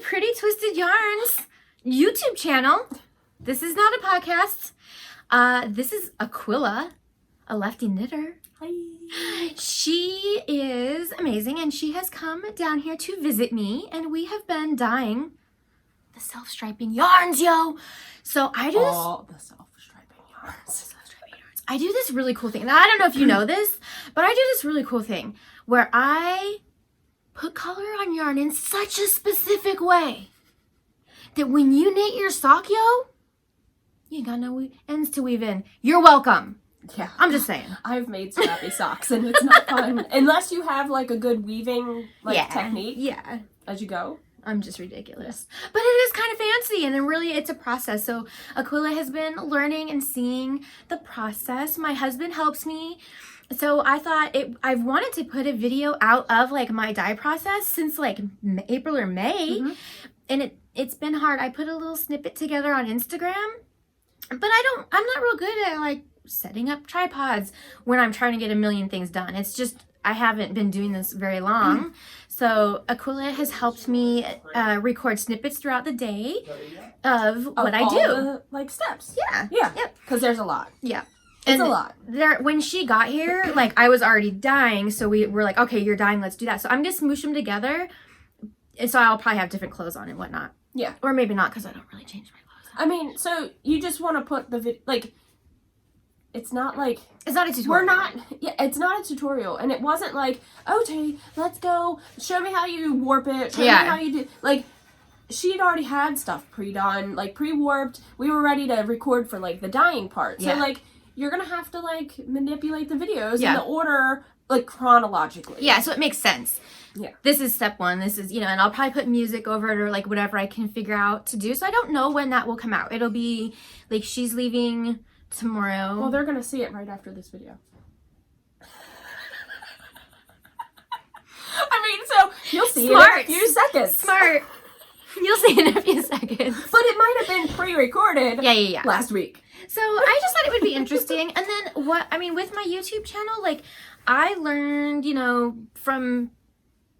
Pretty Twisted Yarns YouTube channel. This is not a podcast. This is Aquilla, a lefty knitter. Hi. She is amazing, and she has come down here to visit me, and we have been dyeing the self-striping yarns, yo. So I do all the self-striping yarns. I do this really cool thing. Now, I don't know if you know this, but I do this really cool thing where I put color on yarn in such a specific way that when you knit your sock, yo, you ain't got no ends to weave in. You're welcome. Yeah. I'm just saying. I've made scrappy socks and it's not fun unless you have like a good weaving technique. Yeah. As you go. I'm just ridiculous. But it is kind of fancy, and then really it's a process. So Aquilla has been learning and seeing the process. My husband helps me. So I thought I've wanted to put a video out of like my dye process since like April or May. Mm-hmm. And it's been hard. I put a little snippet together on Instagram, but I'm not real good at like setting up tripods when I'm trying to get a million things done. It's just, I haven't been doing this very long. So Aquilla has helped me record snippets throughout the day of what I do. Like steps. Yeah. Yeah. Yep. Because there's a lot. Yeah. It's a lot. When she got here, like I was already dyeing, so we were like, okay, you're dyeing, let's do that. So I'm gonna smoosh them together, and so I'll probably have different clothes on and whatnot. Yeah. Or maybe not, because I don't really change my clothes. I mean, so you just want to put the video, like, it's not like... It's not a tutorial. It's not a tutorial. And it wasn't like, okay, let's go, show me how you warp it, show me how you do... Like, she'd already had stuff pre-done, like, pre-warped. We were ready to record for, like, the dyeing part. So, like, you're going to have to, like, manipulate the videos in the order, like, chronologically. Yeah, so it makes sense. Yeah. This is step one. This is, and I'll probably put music over it or, like, whatever I can figure out to do. So I don't know when that will come out. It'll be, like, she's leaving... tomorrow. Well, they're gonna see it right after this video. I mean, so you'll see it in a few seconds. Smart. You'll see it in a few seconds. But it might have been pre-recorded. Yeah. Last week. So I just thought it would be interesting. And then with my YouTube channel, like I learned, from.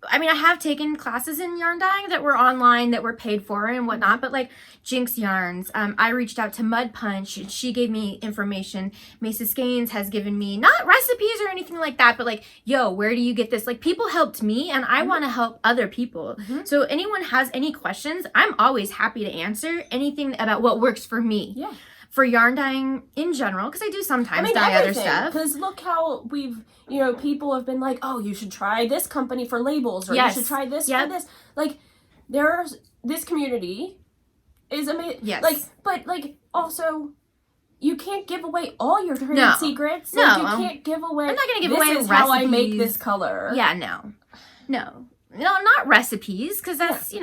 I have taken classes in yarn dyeing that were online, that were paid for and whatnot, but like Jinx Yarns, I reached out to Mud Punch, she gave me information. Mesa Skeins has given me, not recipes or anything like that, but like, yo, where do you get this? Like people helped me and I want to help other people. Mm-hmm. So anyone has any questions, I'm always happy to answer anything about what works for me. Yeah. For yarn dyeing in general, because I do sometimes dye other stuff. Because look how we've, people have been like, oh, you should try this company for labels, or you should try this for this. Like, this community is amazing. Yes. Like, but like, also, you can't give away all your trade secrets. Like, you can't give away. I'm not going to give away recipes. This is how I make this color. Yeah, no, not recipes, because that's,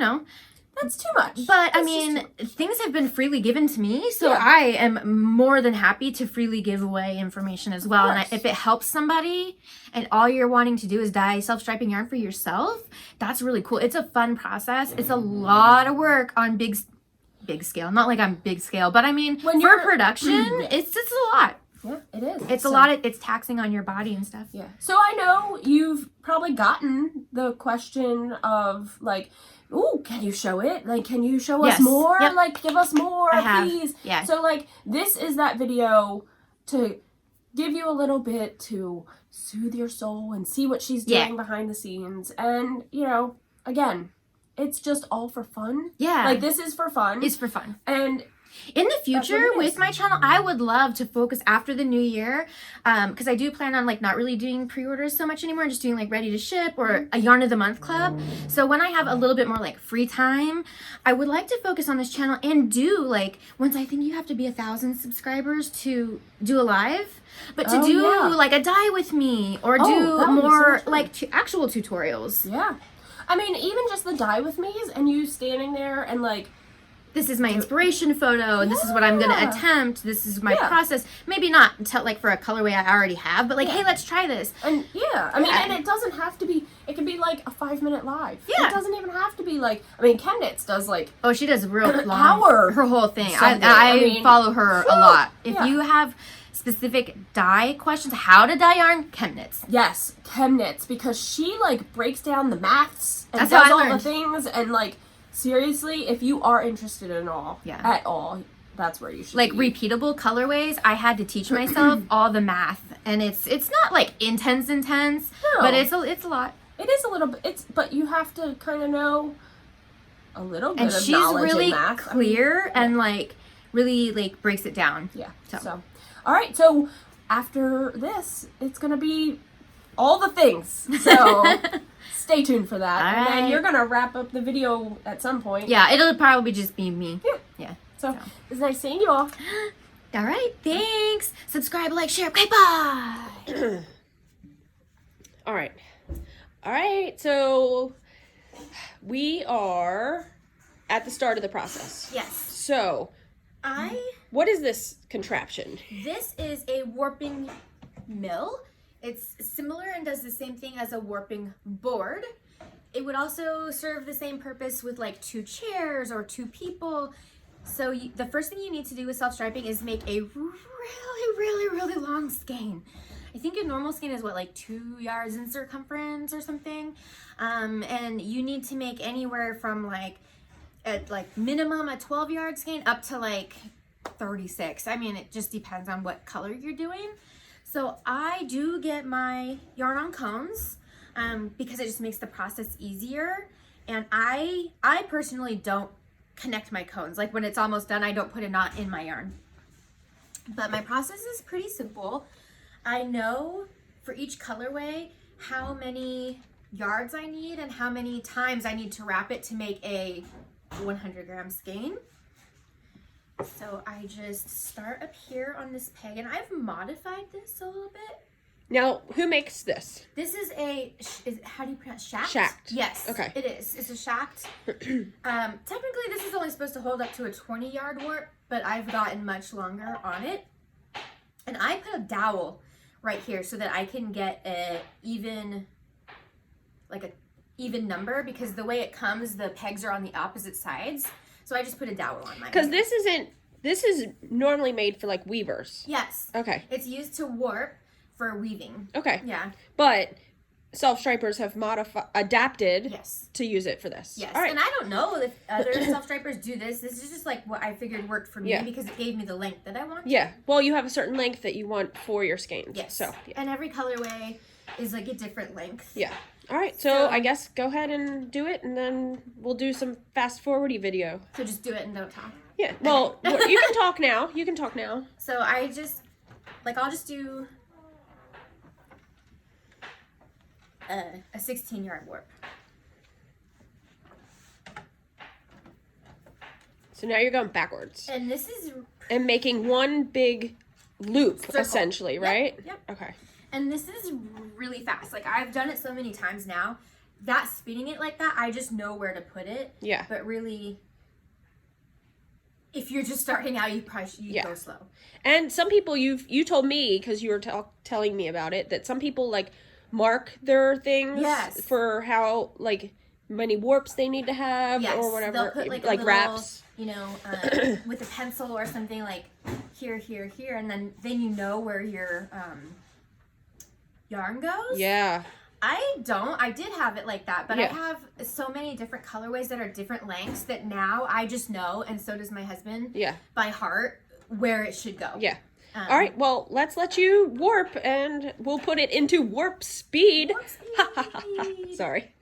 That's too much. But, things have been freely given to me, so I am more than happy to freely give away information as well. And if it helps somebody, and all you're wanting to do is dye self-striping yarn for yourself, that's really cool. It's a fun process. It's a lot of work on big scale. Not like I'm big scale, but for production, it's a lot. Yeah, it is. It's a lot. It's taxing on your body and stuff. Yeah. So I know you've probably gotten the question of like, ooh, can you show it? Like, can you show us more? Yep. Like, give us more, please. Yeah. So, like, this is that video to give you a little bit to soothe your soul and see what she's doing behind the scenes. And, again, it's just all for fun. Yeah. Like, this is for fun. It's for fun. And... in the future with my channel, I would love to focus after the new year, because I do plan on like not really doing pre-orders so much anymore, just doing like ready to ship or a yarn of the month club. So when I have a little bit more like free time, I would like to focus on this channel and do like, once I think you have to be 1,000 subscribers to do a live, but to do like a dye with me or do more like actual tutorials. Yeah. Even just the dye with me's and you standing there and like, this is my inspiration photo, and this is what I'm going to attempt, this is my process. Maybe not like for a colorway I already have, but like, hey, let's try this. And and it doesn't have to be, it can be like a 5-minute live. Yeah. It doesn't even have to be like, Chemnitz does like... oh, she does real long, hour her whole thing. Sunday. I follow her a lot. If you have specific dye questions, how to dye yarn, Chemnitz. Yes, Chemnitz, because she like breaks down the maths and That's does how I all learned. the things and like seriously, if you are interested at all, that's where you should like be. Repeatable colorways. I had to teach myself all the math, and it's not like intense, No. but it's a lot. It is a little bit. But you have to kind of know a little bit And of she's knowledge really in math. clear and like really like breaks it down. Yeah. So all right. So after this, it's gonna be all the things. So stay tuned for that. All and then right. you're gonna wrap up the video at some point. yeah, it'll probably just be me. Yeah. So it's nice seeing you all. All right. Thanks. Subscribe, like, share. Okay, bye. All right. All right. So we are at the start of the process. Yes. So what is this contraption? This is a warping mill. It's similar and does the same thing as a warping board. It would also serve the same purpose with like 2 chairs or 2 people. So the first thing you need to do with self-striping is make a really long skein. I think a normal skein is what, like 2 yards in circumference or something. And you need to make anywhere from like minimum a 12-yard skein up to like 36. I mean, it just depends on what color you're doing. So I do get my yarn on cones because it just makes the process easier. And I personally don't connect my cones. Like when it's almost done, I don't put a knot in my yarn. But my process is pretty simple. I know for each colorway how many yards I need and how many times I need to wrap it to make a 100-gram skein. So I just start up here on this peg, and I've modified this a little bit. Now, who makes this? This is how do you pronounce shaft? Shaft. Yes. Okay. It is. It's a shaft. Technically, this is only supposed to hold up to a 20-yard warp, but I've gotten much longer on it. And I put a dowel right here so that I can get a even number, because the way it comes, the pegs are on the opposite sides. So I just put a dowel on mine. Because this is normally made for like weavers. Yes. Okay. It's used to warp for weaving. Okay. Yeah. But self-stripers have adapted Yes. to use it for this. Yes. All right. And I don't know if other self-stripers do this. This is just like what I figured worked for me, Yeah. because it gave me the length that I wanted. Yeah. Well, you have a certain length that you want for your skeins. Yes. So, yeah. And every colorway is like a different length. Yeah. All right. So I guess go ahead and do it, and then we'll do some fast-forwardy video. So just do it and don't talk. Yeah. Well, you can talk now. You can talk now. So I just, I'll just do a 16-yard warp. So now you're going backwards And this is, and making one big loop, Circle. essentially, Yep, right? yep. Okay. and this is really fast. Like I've done it so many times now that spinning it like that, I just know where to put it. Yeah. But really, if you're just starting out, you probably should go slow. And some people you told me, because you were telling me about it, that some people like mark their things for how like many warps they need to have or whatever. They'll put like a little, wraps, with a pencil or something, like here, and then you know where your yarn goes. Yeah. I don't. I did have it like that, but Yeah. I have so many different colorways that are different lengths that now I just know, and so does my husband. Yeah. By heart, where it should go. Yeah. All right. Well, let's let you warp, and we'll put it into warp speed. Warp speed. Sorry.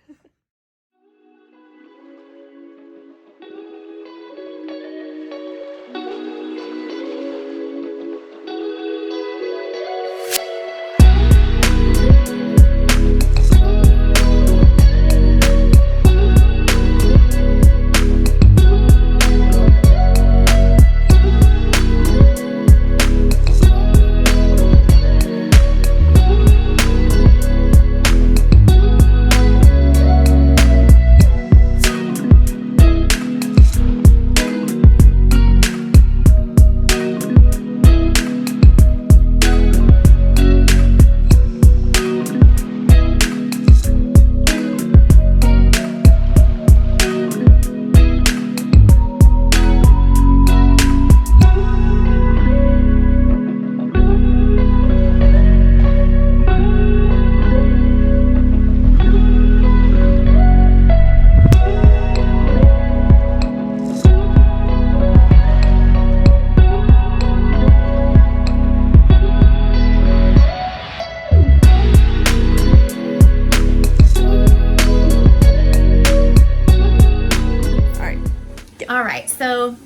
right, so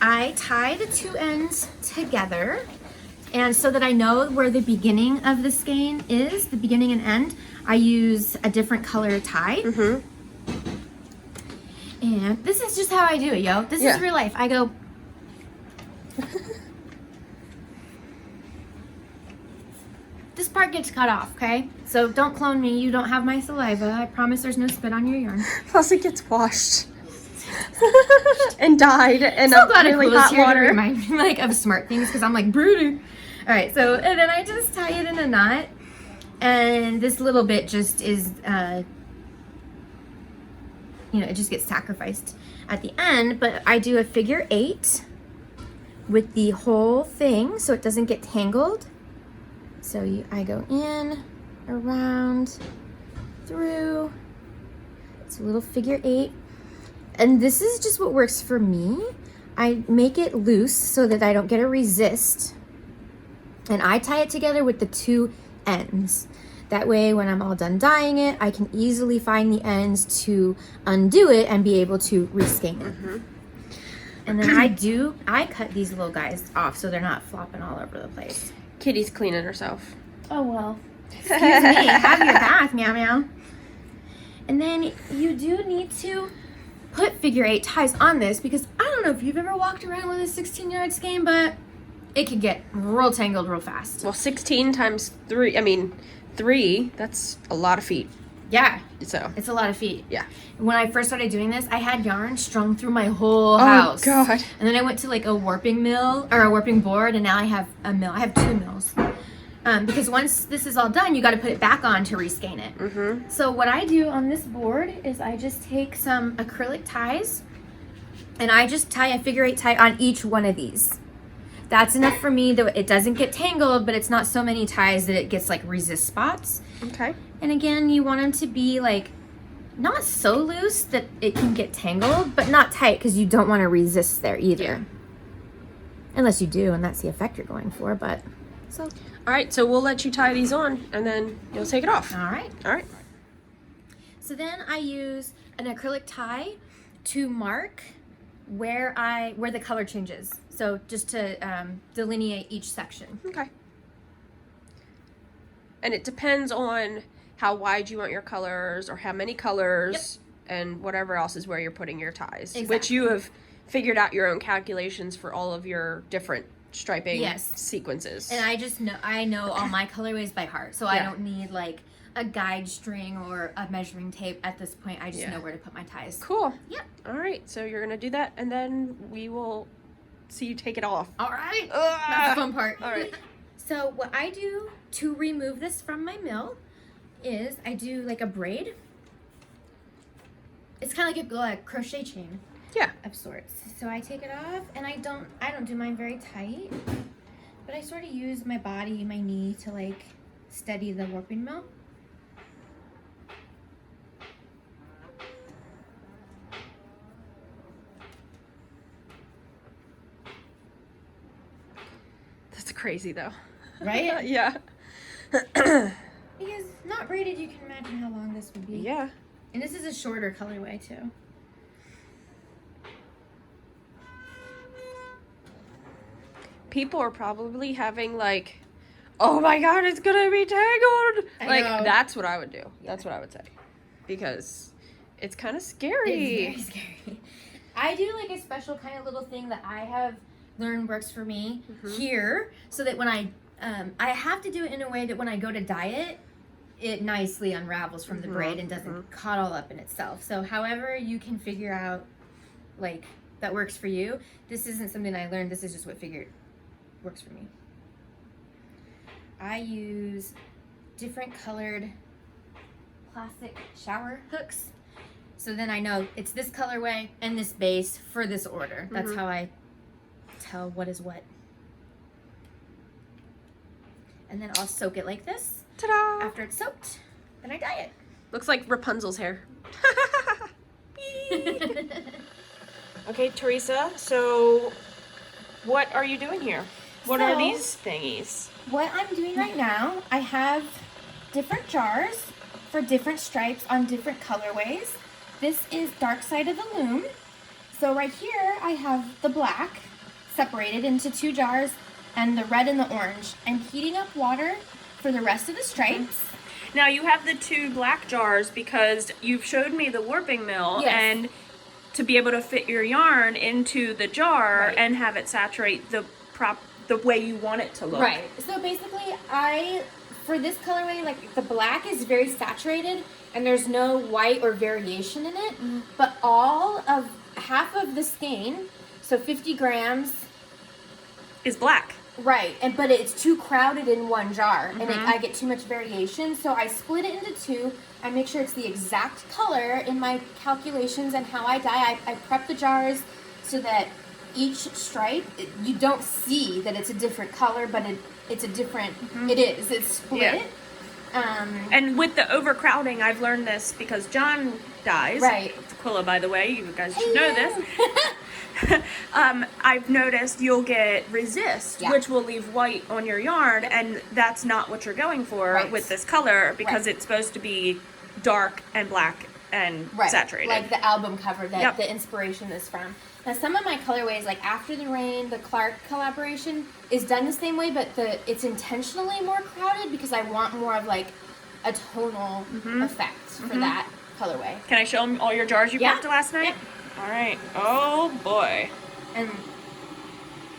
I tie the two ends together, and so that I know where the beginning of the skein is, the beginning and end, I use a different color tie. And this is just how I do it, yo. This is real life. I go. This part gets cut off, okay? So don't clone me. You don't have my saliva. I promise there's no spit on your yarn. Plus it gets washed. And dyed and so glad really Aquilla's hot here water. to remind me like of smart things because I'm like brooding. All right, so and then I just tie it in a knot, and this little bit just is, it just gets sacrificed at the end. But I do a figure 8 with the whole thing so it doesn't get tangled. So I go in, around, through. It's a little figure 8. And this is just what works for me. I make it loose so that I don't get a resist. And I tie it together with the two ends. That way, when I'm all done dyeing it, I can easily find the ends to undo it and be able to reskein it. And then I cut these little guys off so they're not flopping all over the place. Kitty's cleaning herself. Oh, well. Excuse me. Have your bath, meow meow. And then you do need to put figure 8 ties on this because I don't know if you've ever walked around with a 16-yard skein, but it could get real tangled real fast. Well, 16 times 3, 3, that's a lot of feet. Yeah. So It's a lot of feet. Yeah. When I first started doing this, I had yarn strung through my whole house. Oh, God. And then I went to like a warping mill or a warping board, and now I have a mill. I have 2 mills. Because once this is all done, you got to put it back on to reskein it. So what I do on this board is I just take some acrylic ties, and I just tie a figure 8 tie on each one of these. That's enough for me that it doesn't get tangled, but it's not so many ties that it gets like resist spots. Okay. And again, you want them to be like not so loose that it can get tangled, but not tight because you don't want to resist there either. Yeah. Unless you do, and that's the effect you're going for, but so. All right, so we'll let you tie these on, and then you'll take it off. All right. All right. So then I use an acrylic tie to mark where the color changes. So just to delineate each section. Okay. And it depends on how wide you want your colors or how many colors and whatever else is where you're putting your ties. Exactly. Which you have figured out your own calculations for all of your different striping sequences. And I know all my colorways by heart. So I don't need like a guide string or a measuring tape at this point. I just know where to put my ties. Cool. Yep. All right, so you're going to do that, and then we will see you take it off. All right. That's the fun part. All right. So what I do to remove this from my mill is I do like a braid. It's kind of like a crochet chain. Yeah. Of sorts. So I take it off, and I don't do mine very tight, but I sort of use my body, my knee to like steady the warping mill. That's crazy though. Right? Yeah. Because not braided, you can imagine how long this would be. Yeah. And this is a shorter colorway too. People are probably having like, oh my God, it's gonna be tangled. Like that's what I would do. Yeah. That's what I would say, because it's kind of scary. It's very scary. I do like a special kind of little thing that I have learned works for me here, so that when I have to do it in a way that when I go to dye it, it nicely unravels from the braid and doesn't cut all up in itself. So however you can figure out like that works for you. This isn't something I learned. This is just what works for me. I use different colored plastic shower hooks. So then I know it's this colorway and this base for this order. That's how I tell what is what. And then I'll soak it like this. Ta-da! After it's soaked, then I dye it. Looks like Rapunzel's hair. Okay, Teresa, so what are you doing here? What are these thingies? What I'm doing right now, I have different jars for different stripes on different colorways. This is Dark Side of the Loom. So right here I have the black separated into 2 jars and the red and the orange. I'm heating up water for the rest of the stripes. Now you have the 2 black jars because you've showed me the warping mill, Yes. and to be able to fit your yarn into the jar Right. and have it saturate the way you want it to look. Right. So basically for this colorway, like the black is very saturated and there's no white or variation in it, but half of the skein, so 50 grams, Is black. right, but it's too crowded in one jar, and I get too much variation, so I split it into 2. I make sure it's the exact color in my calculations and how I dye. I prep the jars so that each stripe, you don't see that it's a different color, but it's a different, it's split. Yeah. And with the overcrowding, I've learned this because John dyes. Right. Aquilla, by the way, you guys should know this. I've noticed you'll get resist, which will leave white on your yarn, and that's not what you're going for with this color, because it's supposed to be dark and black and saturated. Like the album cover that the inspiration is from. Now some of my colorways, like After the Rain, the Clark collaboration, is done the same way, but it's intentionally more crowded because I want more of like a tonal effect for that colorway. Can I show them all your jars you prepped last night? Yep. All right. Oh boy. And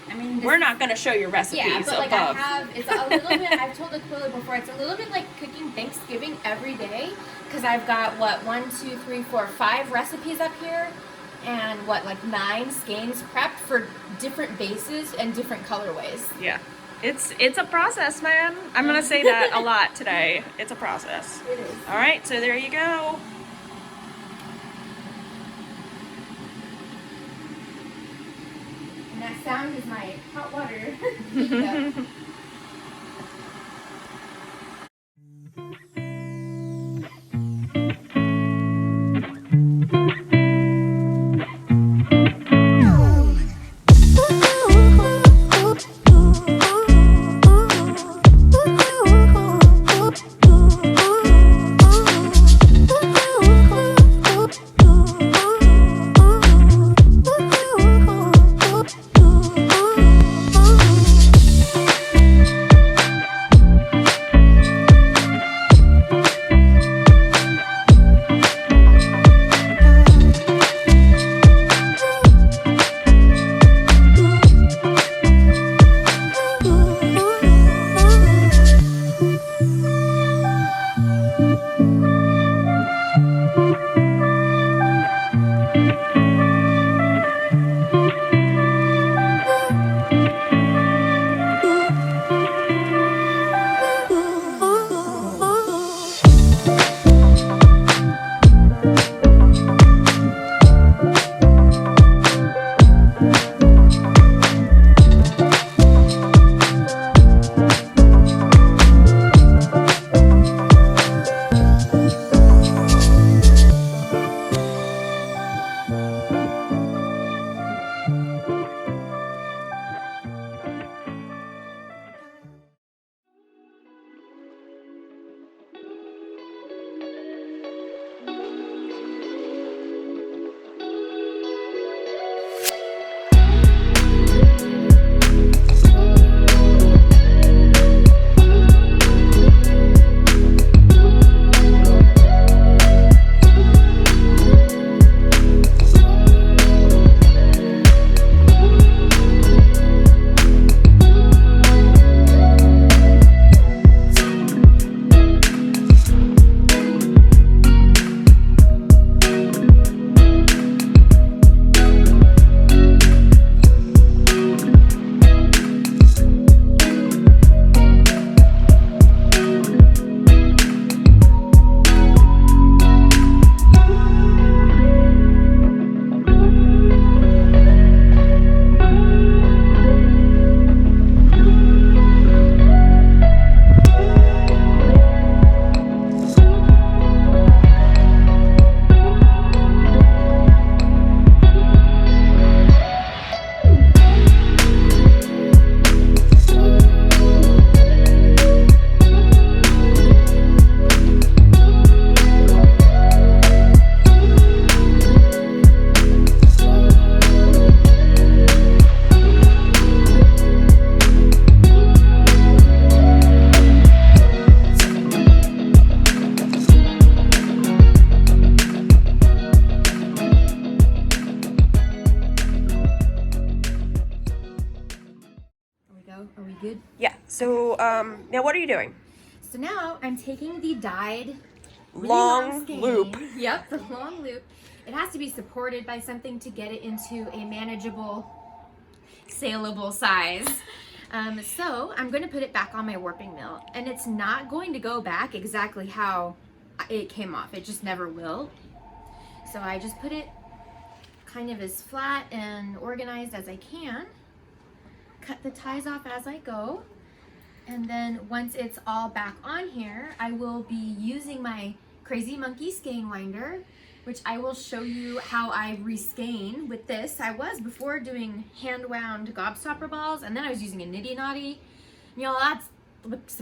I mean, we're not going to show your recipes but like above. it's a little bit, I've told Aquilla before, it's a little bit like cooking Thanksgiving every day, because I've got 5 recipes up here, and 9 skeins prepped for different bases and different colorways. Yeah. It's a process, man. I'm going to say that a lot today. It's a process. It is. All right, so there you go. And that sound is my hot water heating up. So, now what are you doing? So now I'm taking the dyed really Long skein. loop. Yep, the long loop. It has to be supported by something to get it into a manageable, saleable size. So I'm going to put it back on my warping mill, and it's not going to go back exactly how it came off. It just never will. So I just put it kind of as flat and organized as I can. Cut the ties off as I go. And then once it's all back on here, I will be using my Crazy Monkey skein winder, which I will show you how I reskein with this. I was before doing hand wound gobstopper balls, and then I was using a nitty knotty. You know, that's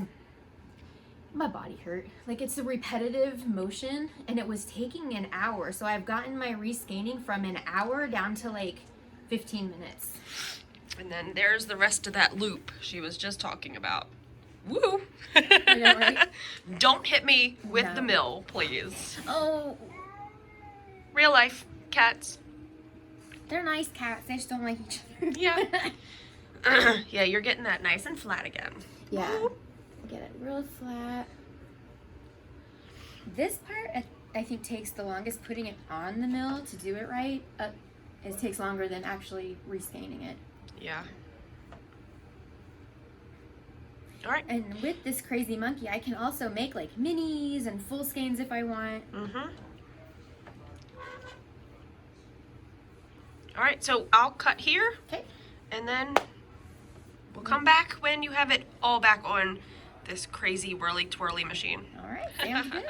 my body hurt. Like, it's a repetitive motion, and it was taking an hour. So I've gotten my reskeining from an hour down to like 15 minutes. And then there's the rest of that loop she was just talking about. Woo! I know, right? Don't hit me with No. the mill, please. Oh, Real life cats. they're nice cats. They just don't like each other. Yeah. Yeah, you're getting that nice and flat again. Yeah. Get it real flat. This part, I think, takes the longest putting it on the mill to do it right. It takes longer than actually reskeining it. Yeah. All right. And with this Crazy Monkey, I can also make like minis and full skeins if I want. Mm-hmm. All right, so I'll cut here. Okay. And then we'll come back when you have it all back on this crazy whirly twirly machine. All right. Sounds good.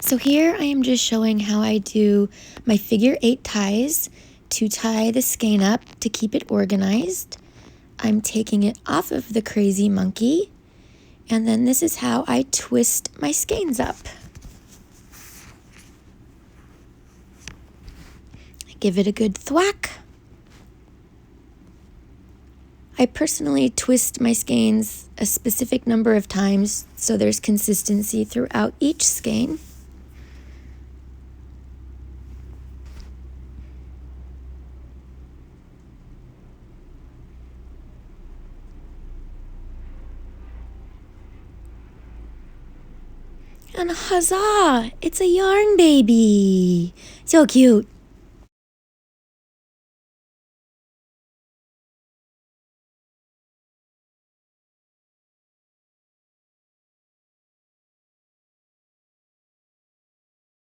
So here I am just showing how I do my figure 8 ties to tie the skein up to keep it organized. I'm taking it off of the Crazy Monkey, and then this is how I twist my skeins up. I give it a good thwack. I personally twist my skeins a specific number of times so there's consistency throughout each skein. And huzzah! It's a yarn baby. So cute.